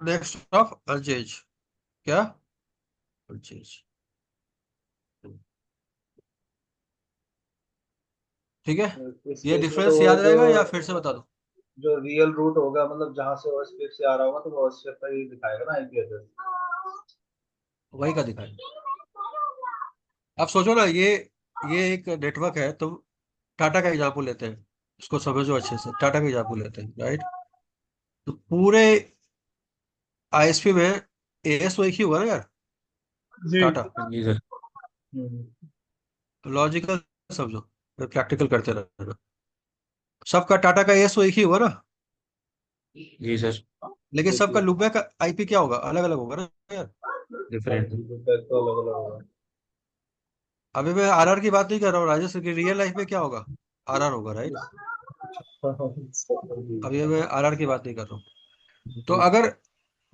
Next of unchange, क्या unchange, ठीक है। इस ये केस में तो डिफरेंस वो याद जो रहेगा या फिर से बता दूं? जो रियल रूट होगा, मतलब जहां से ओएसपीएफ से आ रहा होगा, तो वो ओएसपीएफ पर ही दिखाएगा ना आईपी एड्रेस। वही का दिखाएगा। अब सोचो ना, ये एक नेटवर्क है, तुम टाटा का एग्जाम्पल लेते हैं, इसको समझो अच्छे से, टाटा का एग्जाम्पल लेते हैं, राइट। तो पूरे आईएसपी में एएस तो एक ही हुआ ना यार, जी। टाटा। जी सर। हम्म। लॉजिकल समझो, प्रैक्टिकल करते रहना। सबका टाटा का एएस तो एक ही हुआ ना, जी सर। लेकिन सबका देखिए। लूपबैक का आईपी क्या होगा, अलग अलग होगा ना यार। हाँ डिफरेंट। जी, फीडबैक तो अलग अलग होगा। अभी मैं आरआर की बात नहीं कर रहा हूँ राजेश, की रियल लाइफ में क्या होगा, आरआर होगा, राइट। जी। अभी मैं आरआर की बात नहीं कर रहा हूँ। तो जी। अगर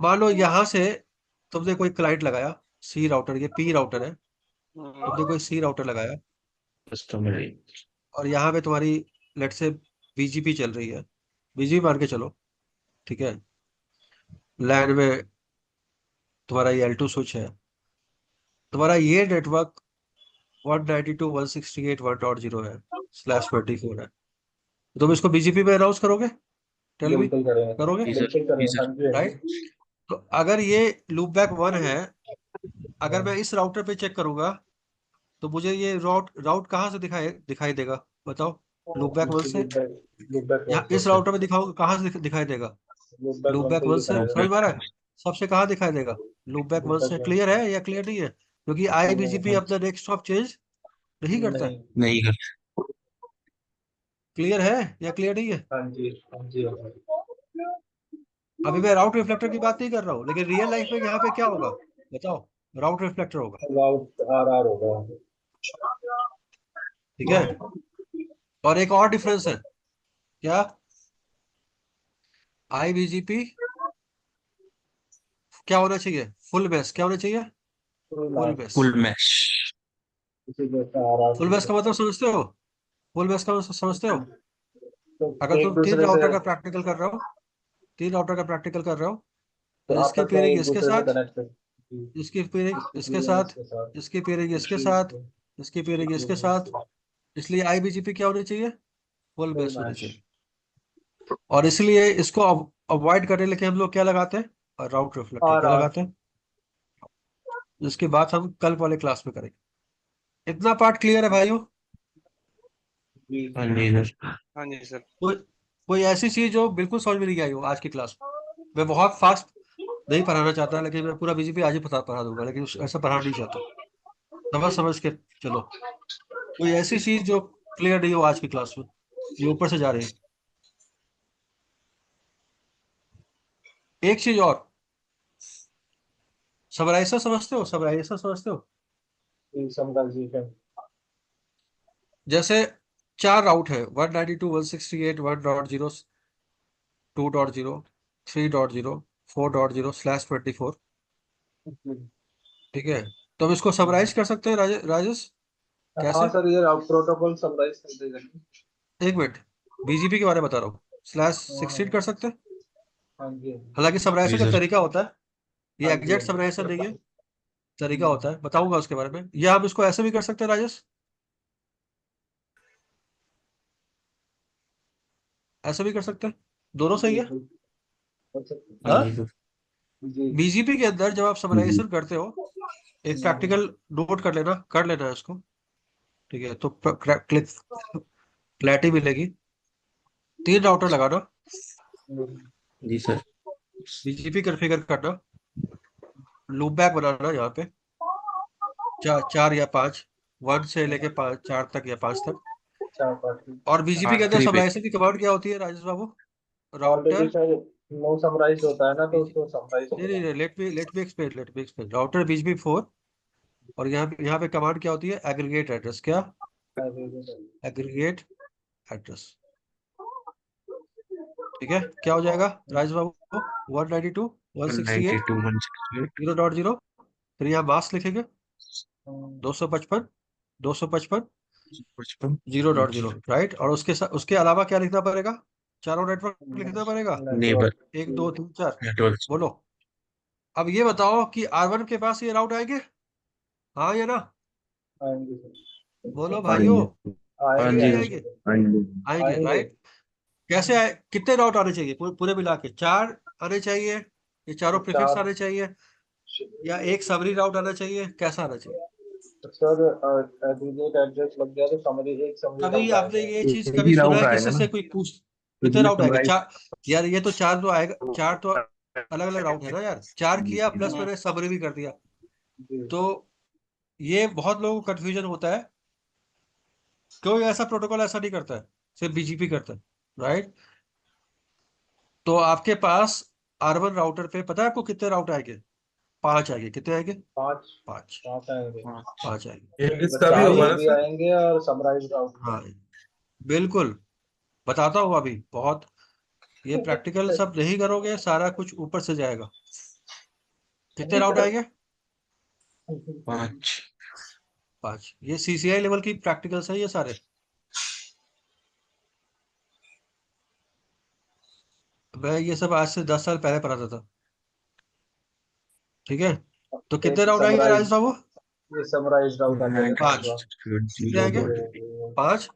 मान लो यहाँ से तुमने कोई क्लाइंट लगाया, सी राउटर, ये पी राउटर है, तुमने कोई सी राउटर लगाया, कस्टमर। और यहाँ पे तुम्हारी लेट से बीजीपी चल रही है, बीजीपी मान के चलो, ठीक है। लैन में तुम्हारा ये L2 स्विच है, तुम्हारा ये नेटवर्क 192.168.1.0 है, /24 है। तुम इसको बीजीपी में अनाउंस करोगे, टेल मी, बिल्कुल करेंगे। करोगे, जी सर। बिल्कुल जी करेंगे, हाँ सर। जी, हाँ राइट। जी। तो अगर ये लूप बैक 1 है, अगर मैं हाँ। इस राउटर पे चेक करूंगा, तो मुझे ये राउट राउट कहाँ से दिखाई दिखाई देगा, बताओ। लूप बैक 1 से, लूप बैक वन यहाँ से। इस राउटर में दिखाओ, कहाँ से दिखाई देगा, loop back loop one back से ही 1 से, दिखाएगा। समझ में आ रहा लूपबैक। है। सबसे कहाँ दिखाई देगा, लूप बैक लूप 1 बैक से। वन क्लियर से। है या क्लियर नहीं है, क्योंकि आईबीजीपी नहीं। अपना नेक्स्ट ऑफ चेंज नहीं करता है। नहीं। नहीं कर। क्लियर है या क्लियर नहीं है। हाँ जी, हाँ जी, हाँ जी। अभी मैं राउट रिफ्लेक्टर की बात नहीं कर रहा हूँ, लेकिन रियल लाइफ में यहाँ पे क्या होगा, बताओ। राउट रिफ्लेक्टर होगा, अबाउट आर आर होगा। ठीक है। और एक और डिफरेंस है, क्या, आईबीजीपी क्या होना चाहिए, फुल बेस क्या होना चाहिए, full full match. Base. Full mesh. इसी जैसा आर आर फुल बेस का मतलब समझते हो, फुल बेस का मतलब समझते हो। तो अगर एक तुम तीन दूसरे से, राउटर का प्रैक्टिकल कर रहे हो, तीन राउटर का प्रैक्टिकल कर रहे हो, तो तो इसकी आपस में पेयरिंग एक इसके दूसरे से साथ, कनेक्ट कर। जी। इसकी पेयरिंग इसकी इसके फीलिंग साथ, इसके साथ। इसकी पेयरिंग इसके इसकी साथ, इसकी पेयरिंग इसके फीलिंग साथ। इसके साथ। इसलिए आईबीजीपी क्या होनी चाहिए, फुल फुल बेस होनी मैच। चाहिए। और इसलिए इसको अवॉइड करने के लिए हम लोग क्या लगाते हैं, राउट रिफ्लेक्टर आर क्या आर। लगाते हैं, जिसकी बात हम कल वाले क्लास में करेंगे। इतना पार्ट क्लियर है भाइयों। जी। हाँ जी सर। हाँ जी सर। कोई कोई ऐसी चीज जो बिल्कुल समझ में नहीं आई हो आज की क्लास में। मैं बहुत फास्ट नहीं पढ़ाना चाहता, लेकिन मैं पूरा बीजीपी आज ही पढ़ा दूंगा, लेकिन ऐसा पढ़ाना नहीं चाहता। समझ समझ के चलो। कोई ऐसी चीज जो क्लियर नहीं हो आज की क्लास में, ये ऊपर से जा रही है। एक चीज और, सबराइजर समझते हो, सबराइजर समझते हो। समराइजेशन। जैसे चार राउट है, 192.168.1.0, 2.0, 3.0, 4.0 /24, ठीक है। तो हम इसको समराइज कर सकते हैं राजेश, हाँ कैसे। सर, ये आप प्रोटोकॉल समराइज कर देगा। एक मिनट, बीजीपी के बारे में बता रहा हूँ, /16 हाँ। कर सकते हैं। हाँ जी। हालांकि जी समराइजेशन का सर। तरीका होता है, ये हाँ जी, हाँ एग्जैक्ट समराइजेशन नहीं है, तरीका जी। होता है, बताऊंगा उसके बारे में। या हम इसको ऐसे भी कर सकते हैं राजेश, ऐसे भी कर सकते हैं, दोनों सही है। बिल्कुल। अच्छा। हाँ हाँ, जी सर। जी। बीजीपी के अंदर जब आप जी। समराइजेशन करते हो, एक प्रैक्टिकल नोट कर लेना है इसको, ठीक है। तो क्लिक क्लैरिटी मिलेगी। तीन राउटर लगाना, जी सर। बीजीपी कॉन्फ़िगर करना, लूप बैक बनाना यहाँ पे, चार या पांच, 1 से लेके 4 तक या 5 तक। चार पार्टी। और बीजीपी के अंदर R3 पे। समराइजेशन की कमांड क्या होती है Rajesh Babu, already router, sir, no summarise होता है ना, तो बीजी उसको समराइज नहीं होगा। नहीं, let me explain, router BGP 4। और यहाँ पे कमांड क्या होती है, एग्रीगेट एड्रेस, क्या, एग्रीगेट एड्रेस, ठीक है। क्या हो जाएगा राजेश बाबू, 192 168 192 168। 0.0, फिर यहाँ मास्क लिखेंगे, 255 255 55। 0.0, राइट। और उसके साथ उसके अलावा क्या लिखना पड़ेगा, चारों नेटवर्क लिखना पड़ेगा, नेबर। नेटवर्क। 1 2 3 4, नेटवर्क। बोलो। अब ये बताओ कि R1 के पास ये राउट आएंगे, हाँ या ना? आएंगे सर, बोलो हाँ भाइयों, जी। हाँ आएंगे नहीं जी आएंगे सर। आएंगे? सर, हाँ जी। आएंगे, आएंगे। राइट। कैसे आए, कितने राउट आने चाहिए पूरे पूरे मिला के? 4 आने चाहिए, ये चारों प्रीफिक्स चार आने चाहिए, या एक सबरी राउट आना चाहिए, कैसा आना चाहिए? सर, एग्रीगेट एड्रेस लग गया तो समरी, एक समरी कभी राउट आपने आएगा। ये एक चीज एक कभी ही सुना राउट है आएगा किसी ना, से, कोई पूछ कितने क्योंकि राउट आएंगे? समराइज। 4? यार ये तो 4 तो आएगा, 4 तो अलग अलग राउट है ना यार, 4 किया प्लस मैंने सबरी भी कर दिया। जी। तो ये बहुत लोगों को कंफ्यूजन होता है, कोई ऐसा प्रोटोकॉल ऐसा नहीं करता है, सिर्फ बीजीपी करता है, राइट। तो आपके पास R1 राउटर पे पता है आपको कितने राउट आएंगे? 5 आएंगे। कितने आएंगे? पांच 5। पांच आएंगे। 5 आएंगे। इसका भी चार अभी होगा ना समरी सर? आएंगे और समराइज राउट भी हाँ बिल्कुल, बताता हूँ अभी। बहुत ये प्रैक्टिकल सब नहीं करोगे, सारा कुछ ऊपर से जाएगा। कितने राउट आएंगे? आएंगे। 5। 5। ये CCI लेवल की प्रैक्टिकल्स है ये सारे। मैं ये सब आज से 10 साल पहले पढ़ाता था, ठीक है। तो कितने एक राउट आएंगे राजेश समराइज, बाबू? ये समराइज राउट आ जाएगा 5। पांचवा। कितने आएंगे? 5।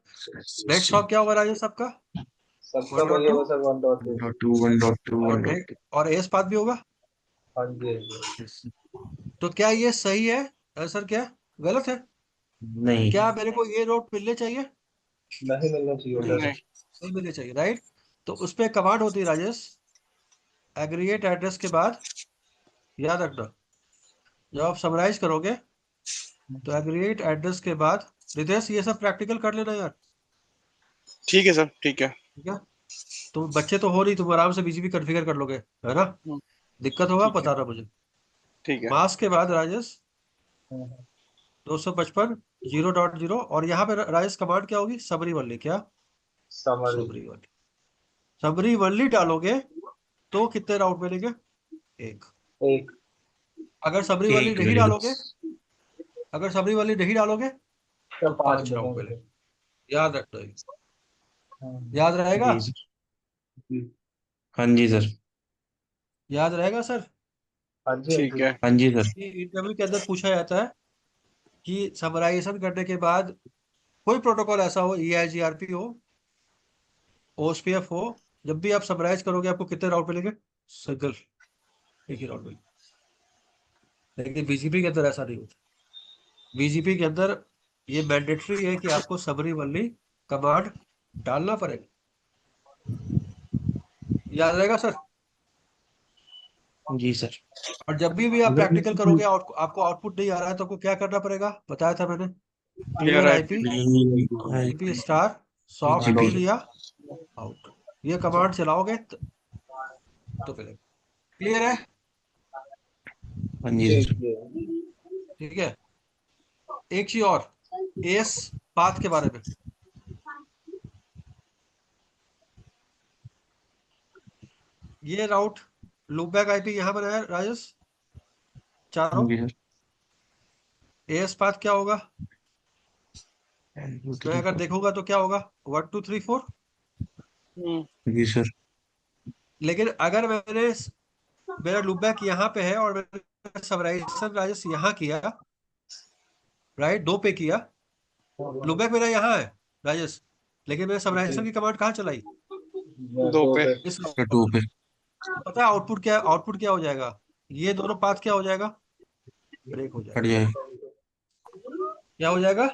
नेक्स्ट सॉल्व क्या होगा राजेश सबका? सबका वन वही डॉट टू होगा सर, 1.2। 1.2 1.2 और 1.2। नेक्स्ट और एस पाथ भी होगा। हाँ जी हाँ जी। तो क्या ये सही है? आंसर क्या गलत है? नहीं। क्या मेरे को ये रोड मिलने चाहिए? नहीं मिलना चाहिए नहीं, उधर। नहीं मिलने चाहिए, राइट। तो उस पे कमांड होती है राजेश, एग्रीगेट एड्रेस के बाद, याद रखना, जब आप समराइज करोगे तो एग्रीगेट एड्रेस के बाद, रितेश ये सब प्रैक्टिकल कर लेना यार, ठीक है सर, ठीक है। ठीक है। तुम बच्चे तो हो नहीं, तुम आराम से बीजीपी कॉन्फ़िगर कर लोगे, है ना? हम्म, दिक्कत होगा ठीक है, बताना मुझे। ठीक है। मास के बाद राजेश हम्म, 255 0.0, और यहाँ पे राजेश कमांड क्या होगी? सबरी वनली, क्या? समरी। सबरी वनली। सबरी वनली डालोगे तो कितने राउट मिलेंगे? एक। एक। अगर सबरी वनली एक नहीं मिलेगा। डालोगे, अगर सबरी वनली नहीं डालोगे क्या तो पांच 5 राउट मिलेंगे। मिलेंगे। याद रखना ये। हाँ याद रहेगा? जी सर। जी। हाँ जी सर। याद रहेगा सर? हाँ जी हाँ ठीक जी। है। हाँ जी सर। ये इंटरव्यू के अंदर पूछा जाता है कि समराइजेशन करने के बाद कोई प्रोटोकॉल ऐसा हो, EIGRP हो, OSPF हो, जब भी आप समराइज करोगे आपको कितने राउट मिलेंगे? सिंगल, एक ही राउट मिलेगा। लेकिन बीजीपी के अंदर ऐसा नहीं होता। बीजीपी के अंदर ये मैंडेटरी है कि आपको सबरी वनली कमांड डालना पड़ेगा। याद रहेगा सर? जी सर। और जब भी आप अगर प्रैक्टिकल इसको करोगे और आपको आउटपुट नहीं आ रहा है तो आपको क्या करना पड़ेगा? बताया था मैंने, क्लियर क्लियर आईपी। आईपी, कोई आईपी स्टार सॉफ्ट बीजीपी। इन या आउट, ये कमांड चलाओगे तो मिलेगा। क्लियर है? हाँ जी ठीक सर। है। ठीक है। एक चीज और, एस पाथ के बारे में। ये राउट लूपबैक आईपी यहाँ पर है राजेश, हाँ चारों। जी सर। एस पाथ क्या होगा? 1 2 मैं 3 अगर 4। देखूंगा तो क्या होगा? 1 2 3 4। जी सर। लेकिन अगर मेरा लूपबैक यहाँ पे है और मैंने समराइजेशन राजेश यहाँ किया, राइट, 2 पे किया, लूपबैक मेरा यहाँ है राजेश, लेकिन मैंने जी। समराइजेशन की कमांड कहाँ चलाई? दो दो पे। पे। इस route का पर। 2 पे। पता है आउटपुट क्या हो जाएगा? ये दोनों पाथ क्या हो जाएगा? ब्रेक हो हट जाएगा। जाए। क्या हो जाएगा?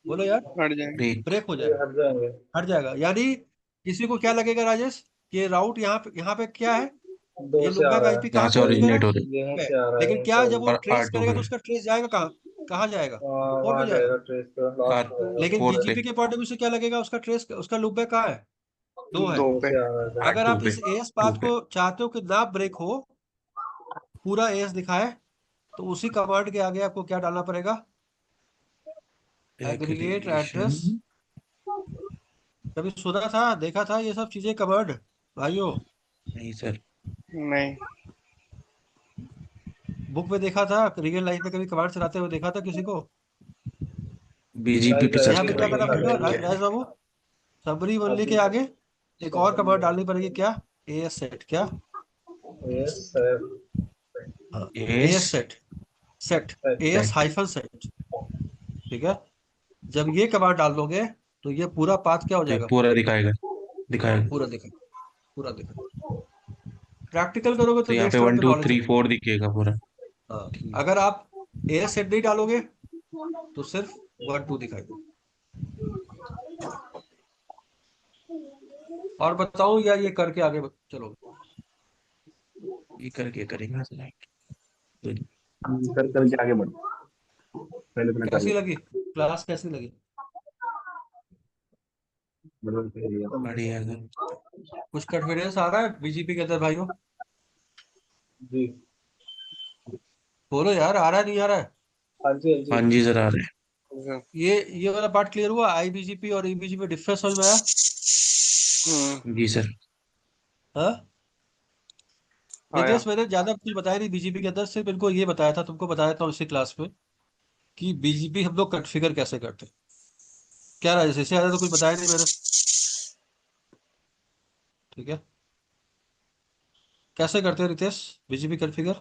बोलो यार। हट जाएंगे। ब्रेक। ब्रेक हो ये जाएगा, हट जाएंगे। हट जाएगा। यानी किसी को क्या लगेगा राजेश कि राउट यहाँ पे क्या है? दो ये से आ लूपबैक रहा है। आईपी जहाँ कहाँ से ट्रेस कर रहा ओरिजिनेट हो रहे है? यहीं पे। से आ रहा है, लेकिन यहीं से क्या जब वो और ट्रेस R2 करेगा पे। तो उसका ट्रेस जाएगा कहाँ? कहाँ जाएगा? फोर वहां पे जाएगा। जाएगा ट्रेस पे, लास्ट कार पे आएगा। लेकिन 4 पे। बीजीपी के पॉइंट ऑफ व्यू से क्या लगेगा? उसका ट्रेस, उसका लूपबैक कहाँ है? 2 है। दो दो पे। से आ रहा है। अगर R2 आप पे। इस एस 2 पाथ पे। को चाहते हो कि ना ब्रेक हो, पूरा एस दिखाए, तो उसी कमांड के आगे आपको क्या डालना पड़ेगा? Aggregate aggregation. एड्रेस। कभी सुना था, देखा था ये सब चीजें कमांड भाइयों? नहीं सर। नहीं। बुक में देखा था, रियल लाइफ में कभी कमांड चलाते हुए देखा था किसी को? बीजीपी नहीं पे सर, सर्च यहाँ पे क्या करवाइए करना एग्रीगेट पड़ेगा बीजीपी क्या एड्रेस। है। राज बाबू? सबरी वनली के अभी आगे एक और समरी कमांड डालनी पड़ेगी, क्या? एएस सेट, क्या? यस। हाँ S as set, set Set. As set hyphen set, ठीक है। जब ये कमांड डाल दोगे तो ये पूरा पाथ क्या हो ये जाएगा, पूरा दिखाएगा दिखाएगा। पूरा दिखा, पूरा दिखा। प्रैक्टिकल करोगे तो तो यहाँ पे नेक्स्ट लेवल वन पे टू नॉलेज थ्री रहेगी। फोर दिखेगा पूरा। हाँ, ठीक। अगर आप एएस सेट नहीं डालोगे तो सिर्फ 1 2 दिखाई दे। और बताऊं या ये करके आगे चलो। ये करके करेंगे select। तो कर करके आगे बढ़ो, पहले अपना कैसी टारगेट लगी क्लास, कैसी लगी? मतलब बढ़िया है। कुछ कॉन्फिडेंस आ रहा है बीजीपी के अंदर भाइयों? जी। बोलो यार, आ रहा है नहीं आ रहा है? हाँ जी, हाँ हाँ जी। जी सर आ रहे हैं। ये वाला पार्ट क्लियर हुआ, आईबीजीपी और ईबीजीपी डिफरेंस समझ में आया? जी सर। हाँ आया। रितेश, मैंने ज्यादा कुछ बताया नहीं बीजीपी के अंदर, सिर्फ इनको ये बताया था, तुमको बताया था इसी क्लास में कि बीजीपी हम लोग कॉन्फ़िगर कैसे करते हैं। क्या रहा है, इससे ज्यादा तो कुछ बताया नहीं मैंने, ठीक है। कैसे करते हैं रितेश बीजीपी कॉन्फ़िगर?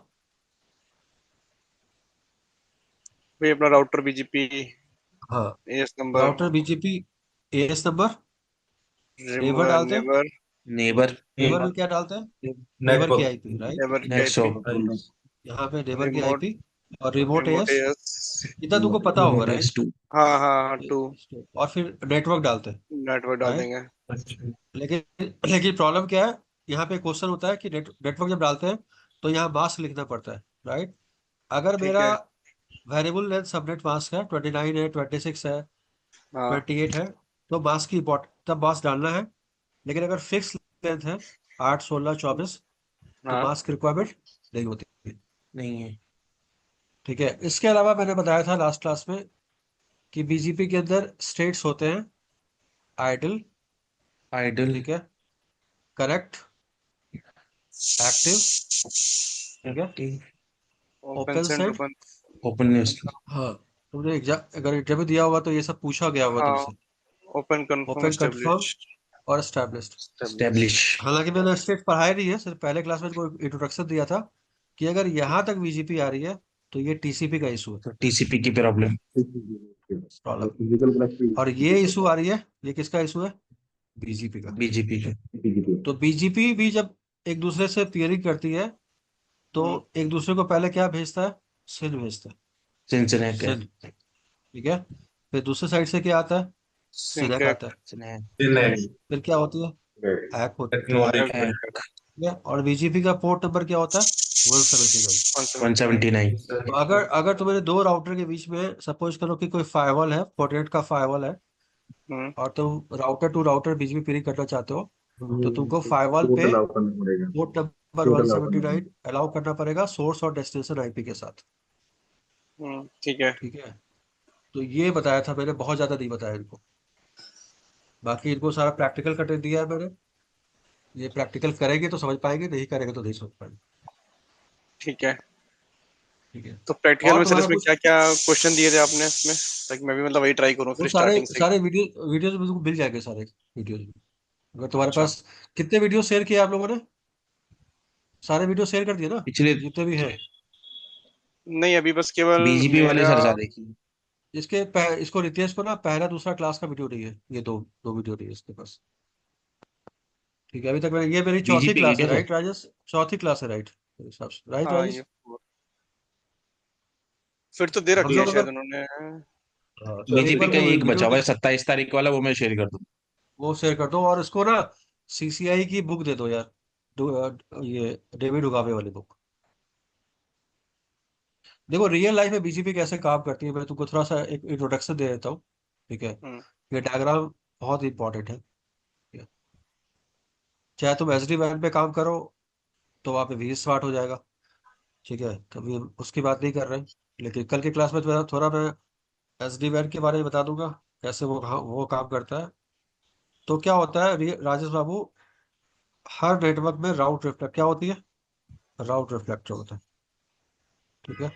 भाई अपना राउटर बीजीपी, हाँ, AS number, router BGP, AS number, neighbour remover, डालते हैं। नेबर, नेबर नेबर में क्या डालते हैं? नेबर की नेटवर्क। IP, right. नेबर की नेक्स्ट आईपी, ऑफ यहाँ पे नेबर की रिमोट, आईपी और रिमोट रिमोट एएस, एएस। इतना तुमको पता होगा, रिमोट राइट। S to. हाँ हाँ हाँ, टू और फिर नेटवर्क डालते हैं, नेटवर्क डाल राइट। देंगे। लेकिन लेकिन प्रॉब्लम क्या है, यहाँ पे क्वेश्चन होता है कि नेटवर्क जब डालते हैं तो यहाँ मास्क लिखना पड़ता है, राइट। अगर ठीक मेरा है। वेरिएबल लेंथ सबनेट मास्क है 29 है, 26 है, हाँ 28 है, तो मास्क की इम्पोर्ट तब मास्क डालना है। लेकिन अगर फिक्स लेंथ है 8 16 24, तो हाँ। मास्क की रिक्वायरमेंट नहीं होती। नहीं है। ठीक है, इसके अलावा मैंने बताया था लास्ट क्लास में कि बीजीपी के अंदर स्टेट्स होते हैं, आइडल, आइडल। ठीक है, करेक्ट, एक्टिव, ठीक है, open open send, set. Open. Openness. हाँ, तुमने एग्जाम अगर इंटरव्यू दिया होगा तो ये सब पूछा गया होगा हाँ, तुमसे। Open confirm open, confirm establish. और एस्टैब्लिश्ड। स्टैब्लिश। हालांकि मैंने स्टेट पढ़ाई नहीं है, सिर्फ पहले क्लास में कोई इंट्रोडक्शन दिया था कि अगर यहाँ तक बीजीपी आ रही है तो ये टीसीपी का इशू है, तो टीसीपी की प्रॉब्लम। प्रॉब्लम। फिजिकल और ये इशू आ रही है, ये किसका इशू है? बीजीपी का। बीजीपी का। तो बीजीपी भी जब एक दूसरे से पेयरिंग करती है तो एक दूसरे को पहले क्या भेजता है? सिन भेजता है, सिंसनैक है। सिन, ठीक है। फिर दूसरे साइड से क्या आता है? सिनैक आता सिंकैट, है। सिंसनैक। फिर क्या होती है? हैक होती टेक्नोलॉजी। है। और बीजीपी का पोर्ट नंबर क्या होता है? 179। वन 179। Seventy nine. तो अगर अगर तुम्हारे दो राउटर के बीच में सपोज करो कि कोई फायरवॉल है, फोर्टिनेट का फायरवॉल है, हम्म। और तुम router to router BGP peering करना चाहते हो, तो तुमको फायरवॉल कोड पे अलाउ करना पड़ेगा। पोर्ट नंबर कोड अलाउ करना 179 पड़ेगा। अलाउ करना पड़ेगा, सोर्स और डेस्टिनेशन आईपी के साथ, ठीक है। ठीक है। तो ये बताया था मैंने, बहुत ज्यादा नहीं बताया इनको। बाकी इनको सारा प्रैक्टिकल करके दिया है मैंने, ये प्रैक्टिकल करेंगे तो समझ पाएंगे, नहीं करेंगे तो नहीं समझ पाएंगे, ठीक है। ठीक है। तो प्रैक्टिकल और में सर तुम्हारा इसमें कुछ, क्या क्या क्वेश्चन दिए थे आपने इसमें, ताकि मैं भी मतलब वही ट्राई करूँ वो फिर सारे स्टार्टिंग से ही। सारे वीडियोज में तुमको मिल जाएंगे, सारे वीडियोज में। अगर तुम्हारे अच्छा। पास, कितने वीडियो शेयर किए आप लोगों ने? सारे वीडियो शेयर कर दिए ना, पिछले जितने भी हैं? नहीं, अभी बस केवल बीजीपी वाले मेरा। सर सारे की। इसको रितेश को ना पहला दूसरा क्लास का वीडियो नहीं है, ये दो दो वीडियो नहीं है इसके पास, ठीक है। अभी तक ये मेरी चौथी बीजीपी की क्लास है, क्या सर? राइट राजेश? चौथी क्लास है, राइट, मेरे हिसाब से, राइट हाँ राजेश? ये फिर तो दे रखी है मतलब शायद अगर, उन्होंने। हाँ, तो एक बीजीपी बार का वो एक वीडियो बचा हुआ है 27 तारीख वाला, वो मैं शेयर कर दूँ। वो शेयर कर दो, और इसको ना सीसीआई की बुक दे दो यार, ये डेविड उगावे वाली बुक। देखो रियल लाइफ में बीजीपी कैसे काम करती है, मैं तुमको थोड़ा सा एक इंट्रोडक्शन दे देता हूँ, ठीक है। हम्म। ये डायग्राम बहुत इंपॉर्टेंट है, ठीक है? चाहे तुम एसडी वैन पे काम करो तो वहाँ पे वी स्मार्ट हो जाएगा, ठीक है, कभी उसकी बात नहीं कर रहे हैं। लेकिन कल की क्लास में थोड़ा थोड़ा मैं एसडी वैन के बारे में बता दूंगा, कैसे वो काम करता है। तो क्या होता है राजेश बाबू, हर नेटवर्क में राउट रिफ्लेक्ट क्या होती है? राउट रिफ्लेक्टर होता है, ठीक है।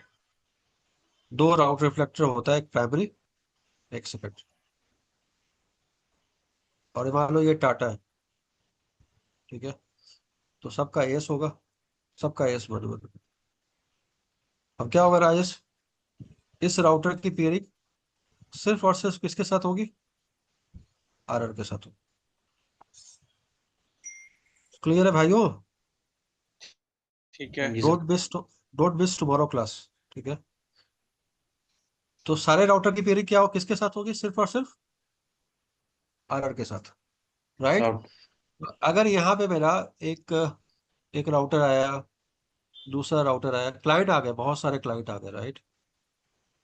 दो राउट रिफ्लेक्टर होता है, एक प्राइमरी, एक सेकेंडरी। और मान लो ये टाटा है, ठीक है, तो सबका एस होगा, सबका एस बराबर, अब क्या होगा राजेश, इस राउटर की पेयरिंग सिर्फ और सिर्फ किसके साथ होगी, आरआर के साथ होगी। क्लियर है भाइयों? ठीक है। जी sir. Don't miss tomorrow class. ठीक है, तो सारे राउटर की पेयरिंग क्या हो, किसके साथ होगी, सिर्फ और सिर्फ आरआर के साथ, राइट। आउट। अगर यहाँ पे मेरा एक एक राउटर आया, दूसरा राउटर आया, क्लाइंट आ गए, बहुत सारे क्लाइंट आ गए, राइट।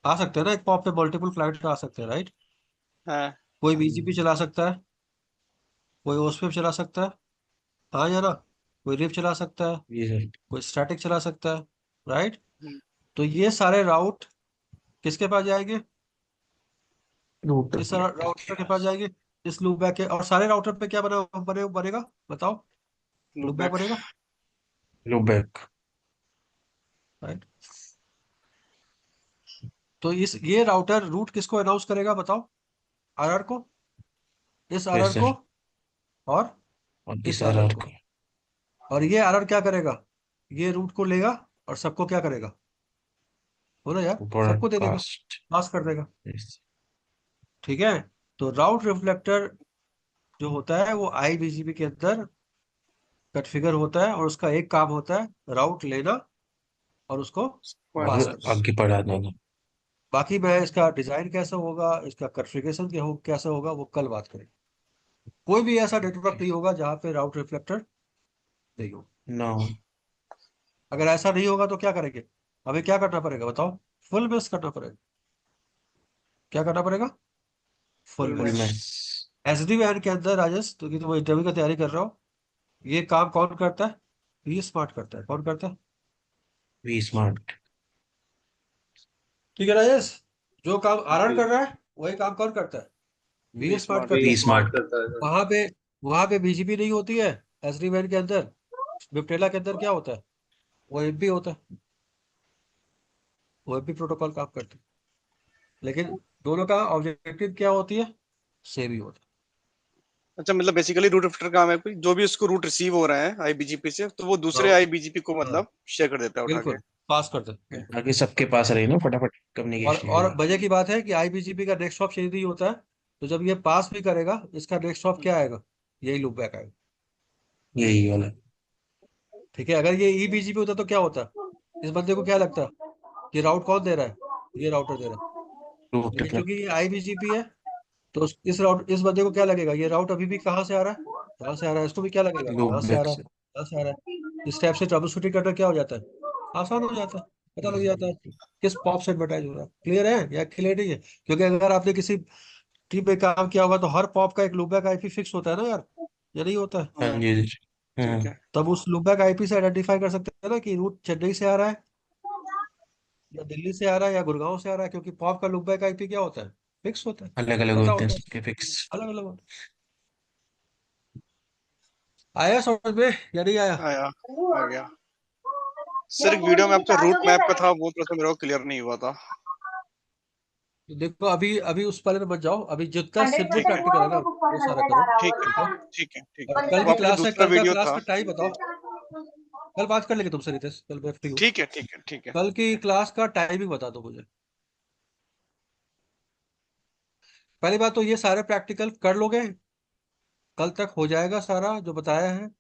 आ सकते हैं ना, एक पॉप पे मल्टीपल क्लाइंट आ सकते हैं, राइट। हाँ। कोई बीजीपी चला सकता है, कोई ओस्पेफ चला सकता है, हाँ या ना, कोई रिप चला सकता है, जी सर। कोई स्टैटिक चला सकता है, राइट। हम्म, तो ये सारे राउट किसके पास जाएंगे, रूट इस रिफ्लेक्टर के राउटर के पास पास। जाएंगे, इस लूप बैक के। और सारे राउटर पे क्या बनेगा बताओ, लूप लूप बैक बैक। बनेगा, लूप बैक। राइट। तो इस ये राउटर रूट किसको अनाउंस करेगा बताओ, आरआर को, इस यस आरआर को, सर। और और इस इस आरआर आरआर को। को। और ये आरआर क्या करेगा, ये रूट को लेगा और सबको क्या करेगा, बोलो यार, सबको दे देगा, ब्रॉडकास्ट। पास कर देगा। यस। ठीक है, तो राउट रिफ्लेक्टर जो होता है वो आईबीजीपी के अंदर कॉन्फ़िगर होता है, और उसका एक काम होता है राउट लेना और उसको और पास करना। आगे बढ़ा देना। बाकी मैं इसका डिजाइन कैसा होगा, इसका कॉन्फ़िगरेशन कैसा होगा, वो कल बात करेंगे। कोई भी ऐसा नेटवर्क नहीं होगा जहाँ पे राउट रिफ्लेक्टर नहीं हो। नो। अगर ऐसा नहीं होगा तो क्या करेंगे, हमें क्या करना पड़ेगा बताओ, फुल बेस करना पड़ेगा। क्या करना पड़ेगा, full full full base. Mesh. Match. SD वैन के अंदर राजेश, तो कि तुम इंटरव्यू की तैयारी कर रहे हो, ये काम कौन करता है, ये स्मार्ट करता है। कौन करता है, वी स्मार्ट। ठीक है राजेश, जो काम आरआर जी कर रहा है वही काम कौन करता है, वी बी स्मार्ट स्मार्ट। करता बी वी है। Smart smart. करता है सर। वहां पे वहां पे बीजीपी नहीं होती है, एसडी वैन के अंदर, विप्टेला के अंदर क्या होता है, वो एफबी होता है, वो एफबी प्रोटोकॉल काम करते हैं। लेकिन दोनों का ऑब्जेक्टिव क्या होती है, सेम ही होता है। अच्छा, मतलब बेसिकली रूट रिफ्लेक्टर काम है कोई जो भी उसको रूट रिसीव हो रहा है आईबीजीपी से, तो वो दूसरे हाँ आईबीजीपी को हाँ, मतलब शेयर कर देता है उठा के। बिल्कुल पास करते हैं। ताकि सबके पास रहे ना फटाफट और कम्युनिकेशन के और लिए। मजे की बात है कि आईबीजीपी का नेक्स्ट हॉप चेंज नहीं होता है, तो जब ये पास भी करेगा इसका नेक्स्ट हॉप क्या आएगा, यही लूप बैक आएगा। यही वाला। ठीक है, अगर ये ईबीजीपी होता तो क्या होता, इस बंदे को क्या लगता कि राउट कौन दे रहा है, ये राउटर दे रहा है। रूट लेकिन क्योंकि रिफ्लेक्टर। ये आईबीजीपी है, तो इस बंदे को क्या लगेगा, ये राउट अभी भी कहाँ से आ रहा है, यहाँ से आ रहा है, इसको भी क्या लगेगा, लूप यहाँ से आ बैक रहा है, से। यहाँ से आ रहा है। इस टाइप से ट्रबल शूटिंग करना क्या हो जाता है, आसान हो जाता है, पता लग जाता है किस पॉप से एडवर्टाइज हो रहा है। क्लियर है या क्लियर नहीं है, क्योंकि अगर आपने किसी टीम में काम किया होगा तो हर पॉप का एक लूपबैक आईपी फिक्स होता है ना यार, ये नहीं होता है। हाँ हाँ। जी जी। ठीक हाँ। है। तब उस लूपबैक आईपी से आइडेंटिफाई कर सकते हैं ना कि रूट चेन्नई से आ रहा है या दिल्ली से आ रहा है या गुड़गांव से आ रहा है, क्योंकि पॉप का लूपबैक आईपी क्या होता है, फिक्स होता है, अलग अलग पता होते हैं होता है, सबके फिक्स। अलग अलग होता है। आया समझ में या नहीं आया? आया। आ गया। सर, एक वीडियो में आपका रूट मैप का था, वो थोड़ा सा मेरे को क्लियर नहीं हुआ था। तो देखो, अभी अभी उस पहले मत जाओ, अभी जितना सिंपल ठीक है। प्रैक्टिकल है ना वो सारा करो। ठीक है। ठीक है, ठीक है। ठीक और है, कल वो की आपका जो क्लास है, दूसरा कल का वीडियो क्लास था। का टाइम बताओ, कल बात कर लेंगे तुमसे रितेश, कल मैं फ्री हूँ। ठीक है। ठीक है। ठीक है। कल की क्लास का टाइमिंग बता दो मुझे। पहली बात तो ये सारे प्रैक्टिकल कर लोगे, कल तक हो जाएगा सारा जो बताया है,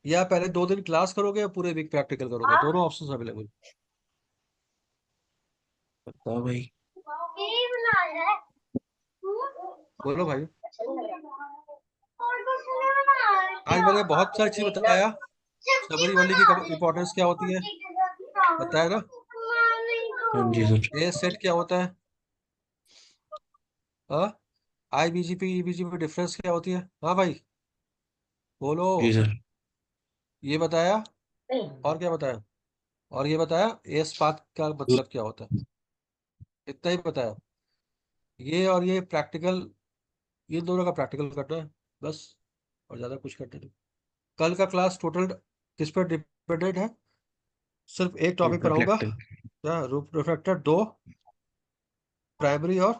या पहले 2 दिन क्लास करोगे या पूरे वीक प्रैक्टिकल करोगे, दोनों ऑप्शन अवेलेबल। बताओ भाई। बोलो भाई। आज मैंने बहुत सारी चीज बताया, समरी वाली की इंपॉर्टेंस क्या होती है बताया ना, हाँ जी सर। ए सेट क्या होता है, हाँ, आईबीजीपी ईबीजीपी डिफरेंस क्या होती है, हाँ भाई बोलो। जी सर। ये बताया, और क्या बताया, और ये बताया एस पाथ का मतलब क्या होता है, इतना ही बताया। ये और ये प्रैक्टिकल, ये दोनों का प्रैक्टिकल करना है बस, और ज्यादा कुछ करना नहीं। कल का क्लास टोटल किस पर डिपेंडेंट है, सिर्फ एक टॉपिक रूट पढ़ाऊंगा, रिफ्लेक्टर। क्या, रूट रिफ्लेक्टर दो, प्राइमरी और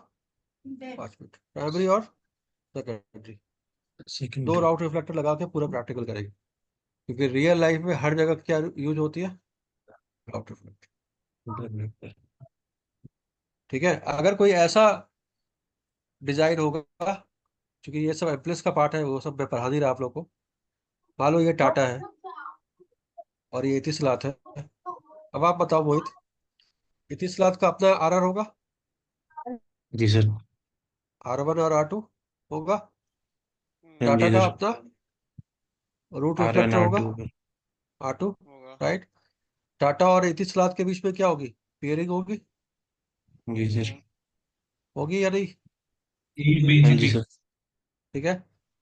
5 मिनट, प्राइमरी और सेकेंडरी, दो सेकेंडरी। राउट रिफ्लेक्टर लगा के पूरा प्रैक्टिकल करेंगे, क्योंकि रियल लाइफ में हर जगह क्या यूज होती है, राउट रिफ्लेक्टर। ठीक है, अगर कोई ऐसा डिजाइन होगा, क्योंकि ये सब एम्प्लेस का पार्ट है, वो सब मैं पढ़ा नहीं रहा आप लोग को। मान लो ये टाटा है और ये इतिसलात है। अब आप बताओ मोहित, इतिसलात का अपना आर आर होगा, जी सर। R1 और R2 होगा। हाँ टाटा जी का सर। अपना रूट R1 रिफ्लेक्टर होगा, R2 पर। R2, होगा। राइट। टाटा और इतिसलात के बीच में क्या होगी? पेयरिंग होगी, जी सर। होगी या नहीं? हाँ जी सर। ठीक है,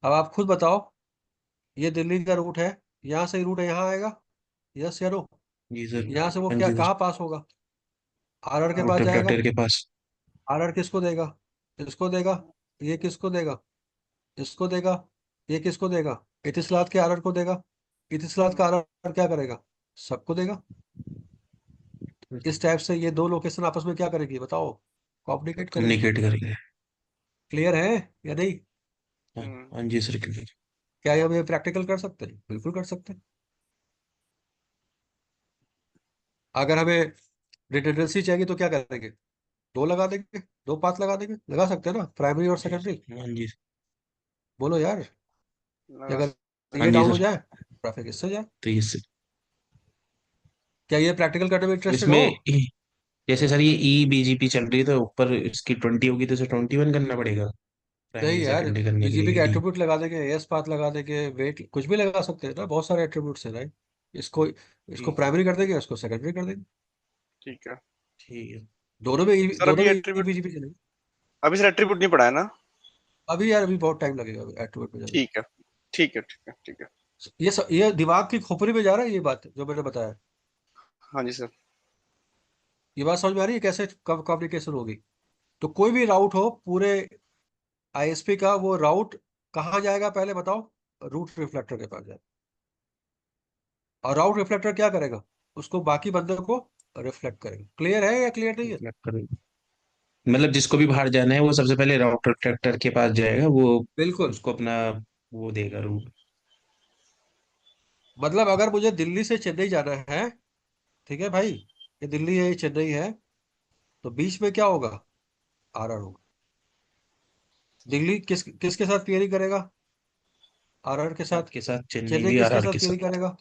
अब आप खुद बताओ, ये दिल्ली का रूट है, यहाँ से रूट है, यहाँ आएगा, यस या नो? जी सर। यहाँ से वो हाँ क्या जी सर। कहाँ पास होगा? आर के रूट पास जाएगा। रिफ्लेक्टर के पास। आर किसको देगा? इसको देगा। ये किसको देगा? इसको देगा। ये किसको देगा? इतिसलात के आर को देगा। इतिसलात का आर क्या करेगा? सबको देगा। इस टाइप से ये दो लोकेशन आपस में क्या करेगी बताओ? कम्युनिकेट करेगी। कम्युनिकेट करेंगे। क्लियर है या नहीं? हाँ। हम्म। हाँ जी सर, क्लियर। क्या ये हम ये प्रैक्टिकल कर सकते हैं? बिल्कुल कर सकते हैं। अगर हमें रिडंडेंसी चाहिए तो क्या करेंगे? दो लगा देंगे, दो पाथ लगा देंगे, लगा सकते हैं ना, प्राइमरी और जी सेकेंडरी। सर। हाँ जी सर। बोलो यार, कि लगा अगर हाँ ये जी डाउन हो सर। जाए ट्रैफिक इससे जाए। तो ये सर, क्या ये प्रैक्टिकल करने में इंटरेस्टेड इसमें हो? जैसे सर ये ई बीजीपी चल रही है तो ऊपर इसकी 20 होगी तो इसे 21 करना पड़ेगा। नहीं प्राइमरी यार, सेकेंडरी करने के बीजीपी के लिए डी। एट्रीब्यूट लगा देंगे, एस पाथ लगा देंगे, वेट कुछ भी लगा सकते हैं ना, बहुत सारे एट्रीब्यूट्स हैं राइट। इसको इसको हम्म, प्राइमरी कर देंगे, इसको सेकेंडरी कर देंगे। ठीक है ठीक है। सर। दोनों अभी में एट्रीब्यूट, बीजीपी चलेंगे। अभी सर एट्रीब्यूट नहीं पढ़ा है ना? अभी यार, अभी बहुत टाइम लगेगा एट्रीब्यूट में जाने ठीक है, ठीक है, ठीक है, ठीक है। में। ये दिमाग की खोपड़ी में जा रहा है, ये बात जो मैंने बताया। हाँ जी सर। ये बात समझ में आ रही है कैसे कम्युनिकेशन होगी? तो कोई भी राउट हो पूरे आईएसपी का, वो राउट कहाँ जाएगा पहले बताओ? रूट रिफ्लेक्टर के पास जाएगा। और राउट रिफ्लेक्टर क्या करेगा? उसको बाकी बंदे को रिफ्लेक्ट करेगा। क्लियर है या क्लियर नहीं है? मतलब मतलब जिसको भी बाहर जाना है वो सबसे पहले राउटर ट्रैक्टर के पास जाएगा, वो बिल्कुल। उसको अपना वो देगा रूट। मतलब अगर मुझे दिल्ली से चेन्नई जाना है, ठीक है भाई, ये दिल्ली है, ये चेन्नई है, तो बीच में क्या होगा? आरआर होगा। दिल्ली किसके साथ पेयरिंग करेगा? आरआर के साथ। आपके साथ चेन्नई चेन्नई भी किसके आरआर साथ के पेयरिंग साथ। करेगा?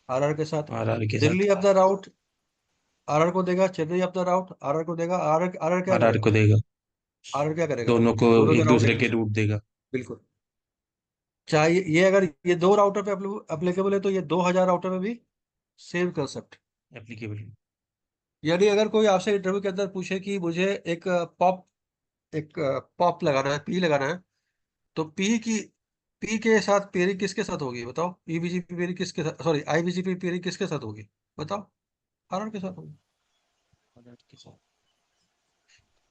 आरआर के साथ। आरआर के साथ। दिल्ली अपना राउट आरआर को देगा, चेन्नई अपना राउट आरआर को देगा। आरआर आरआर क्या आरआर करेगा? को देगा। आरआर क्या करेगा? दोनों को दोनों के एक राउट एक दूसरे के दूसरे। रूट देगा। बिल्कुल। चाहे ये अगर ये दो राउटर पे अप्लीकेबल है, तो ये 2000 राउटर में भी सेम कंसेप्ट। एप्लीकेबल। यानी अगर कोई आपसे इंटरव्यू के अंदर पूछे कि मुझे एक पॉप एक पॉप लगाना है, पी लगाना है, तो पी के साथ पेयरिंग किसके साथ होगी बताओ? ईबीजीपी पेयरिंग किसके साथ, सॉरी आईबीजीपी पेयरिंग किसके साथ होगी बताओ? आरआर के साथ होगी। आरआर के साथ।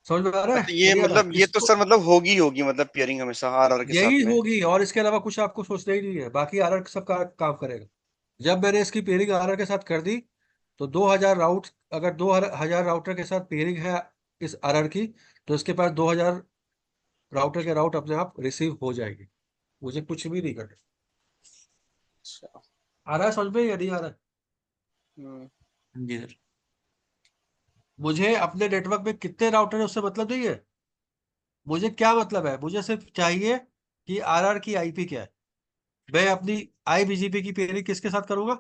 समझ में आ रहा अच्छा, है या ये नहीं आ रहा मतलब ये तो इसको? सर मतलब होगी होगी मतलब पेयरिंग हमेशा आर के यही साथ में। होगी, और इसके अलावा कुछ आपको सोचना ही नहीं है, बाकी आरआर सब काम करेगा। जब मैंने इसकी पेयरिंग आरआर के साथ कर दी, तो 2000 राउट, अगर 2000 राउटर के साथ पेयरिंग है इस आरआर की, तो इसके पास 2000 राउटर के राउट अपने आप रिसीव हो जाएंगे। मुझे कुछ भी नहीं करना। अच्छा। आ रहा है समझ में या नहीं आ रहा है? हम्म। जी सर। मुझे अपने नेटवर्क में कितने राउटर है उससे मतलब नहीं है। मुझे क्या मतलब है? मुझे सिर्फ चाहिए कि आरआर की आईपी क्या है। मैं अपनी आईबीजीपी की पेयरिंग किसके साथ करूंगा?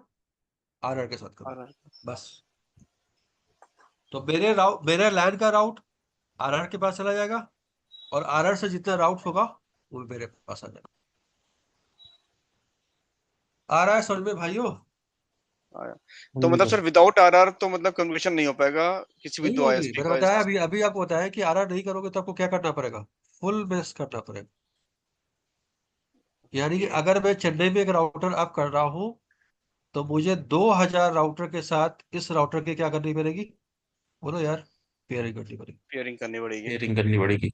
आरआर के साथ करूंगा, आर बस। तो मेरे लैन का राउट आरआर के पास चला जाएगा, और आरआर से जितना राउट होगा वो मेरे पास आ जाएगा। आ रहा है समझ में भाइयों? आया। हाँ तो जी मतलब सर। सर विदाउट आर तो मतलब कन्वर्शन नहीं हो पाएगा किसी भी नहीं दो होगी, आईएसपी मैंने का बताया इस। अभी अभी आपको बताया कि आरआर नहीं करोगे तो आपको क्या करना पड़ेगा? फुल बेस करना पड़ेगा। यानी कि ओके। अगर मैं चेन्नई में एक राउटर आप कर रहा हूँ, तो मुझे 2000 राउटर के साथ इस राउटर की क्या करनी पड़ेगी? बोलो यार, पेयरिंग करनी पड़ेगी। पेयरिंग करनी पड़ेगी। पेयरिंग करनी पड़ेगी।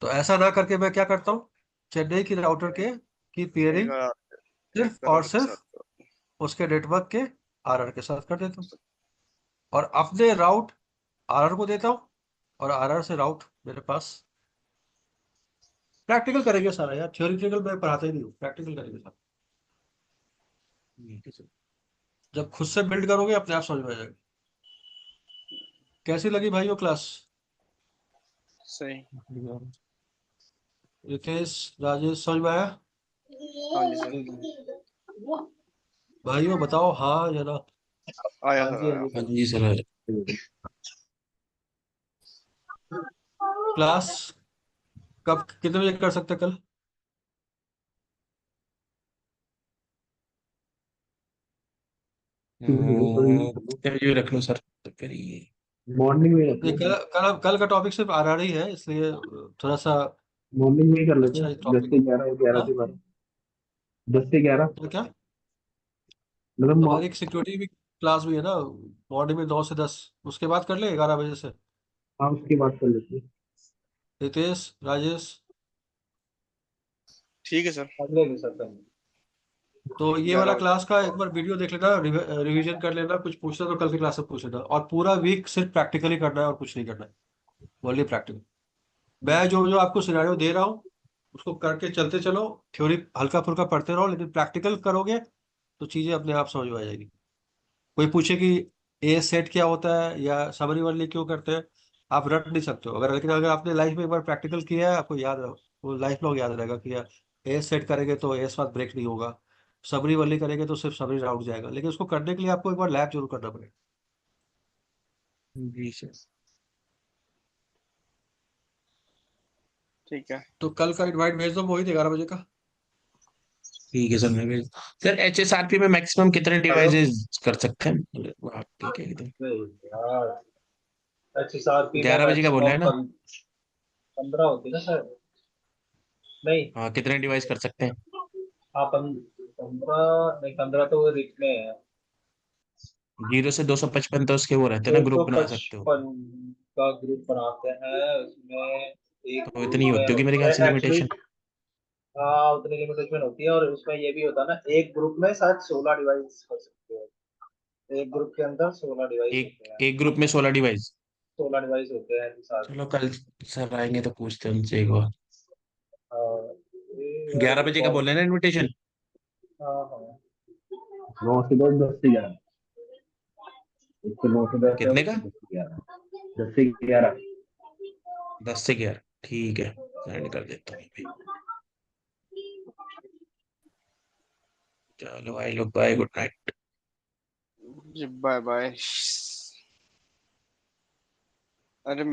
तो ऐसा ना करके मैं क्या करता हूँ? चेन्नई की राउटर के की एक पेयरिंग एक सिर्फ और आर के सिर्फ साथ। उसके नेटवर्क के आरआर के साथ कर देता हूँ, और अपने राउट आरआर को देता हूँ, और आरआर से राउट मेरे पास। प्रैक्टिकल करेंगे सारा यार, थ्योरेटिकल मैं पढ़ाते ही नहीं हूँ, प्रैक्टिकल करेंगे सारा। ठीक है सर। जब खुद से बिल्ड करोगे अपने आप समझ में आ जाएगा। कैसी लगी भाई वो क्लास? सही। रितेश, राजेश, समझ में आया? हाँ जी सर। भाइयों बताओ हाँ या ना। आया हाँ सर जी हाँ आया। जी हाँ सर। जी सर। क्लास कब कितने बजे कर सकते हैं कल? कितने बजे रख लो सर, तो फिर ये मॉर्निंग में रख नहीं, लेते हैं। कल का टॉपिक सिर्फ आरआर ही है, इसलिए थोड़ा सा मॉर्निंग में ही कर लेते अच्छा हैं, ही 10 टॉपिक। से 11, 11 हाँ, से 12। 10 से 11, तो क्या, मतलब हमारी एक सिक्योरिटी भी क्लास भी है ना, मॉर्निंग में 9 से 10, उसके बाद कर ले 11 बजे से। हाँ उसके बाद कर लेते हैं। रितेश, राजेश, ठीक है सर। अगले भी सर करेंगे। तो ये वाला 11 बजे। क्लास का एक बार वीडियो देख लेना, रिवीजन कर लेना, कुछ पूछना तो कल की क्लास में पूछ लेना, और पूरा वीक सिर्फ प्रैक्टिकली करना है और कुछ नहीं करना है, ओनली प्रैक्टिकल। मैं जो जो आपको सिनेरियो दे रहा हूँ उसको करके चलते चलो, थ्योरी हल्का फुल्का पढ़ते रहो, लेकिन प्रैक्टिकल करोगे तो चीजें अपने आप समझ में आ जाएगी। कोई पूछे कि ए सेट क्या होता है या समरी वाली क्यों करते हैं, आप रट नहीं सकते हो, अगर, लेकिन अगर आपने लाइफ में एक बार प्रैक्टिकल किया है आपको याद रहो, वो लाइफ लॉन्ग याद रहेगा कि यार ए सेट करेंगे तो ए साथ ब्रेक नहीं होगा, सबरी वाली करेंगे तो सिर्फ सबरी राउंड जाएगा, लेकिन उसको करने के लिए आपको एक बार लैब जरूर करना पड़ेगा। जी सर। ठीक है। तो कल का इनवाइट भेज दो मोहित 11 बजे का। ठीक है सर, मैं सर HSRP में मैक्सिमम कितने हेलो। डिवाइसेस कर सकते हैं, मतलब आप ठीक है एकदम? अरे यार, HSRP में 11 बजे का बोल रहे मैक्सिमम हैं ना? 15 होती है ना सर? नहीं। हाँ, कितने डिवाइस कर सकते हैं? हाँ 15 नहीं, 15 तो वो रिक में है। 0 से 255 तो उसके वो रहते हैं दो ना, ग्रुप सौ बना सकते हो। पचपन का ग्रुप बनाते हैं उसमें। एक तो ग्रुप इतनी में होती होगी मेरे ख्याल से एक्चुअली, लिमिटेशन। हाँ उतनी लिमिटेशन होती है, और उसमें ये भी होता है ना, एक ग्रुप में शायद 16 डिवाइस कर सकते हो। एक ग्रुप के अंदर 16 डिवाइस होते एक हैं। एक ग्रुप में 16 डिवाइस। 16 डिवाइस होते हैं हिसाब चलो कल सर आएंगे तो पूछते हैं उनसे एक बार। से। यार 11 बजे का बोल रहे हैं ना इनविटेशन? हाँ हाँ। 9 से 10, 10 से 11। एक तो 9 से 10 है, कितने एक का? तो 10 से 11। 10 से 11। 10 से 11, ठीक है, सेंड कर देता हूँ अभी। चलो भाई लोग, बाय, गुड नाइट। जी बाय बाय। अरे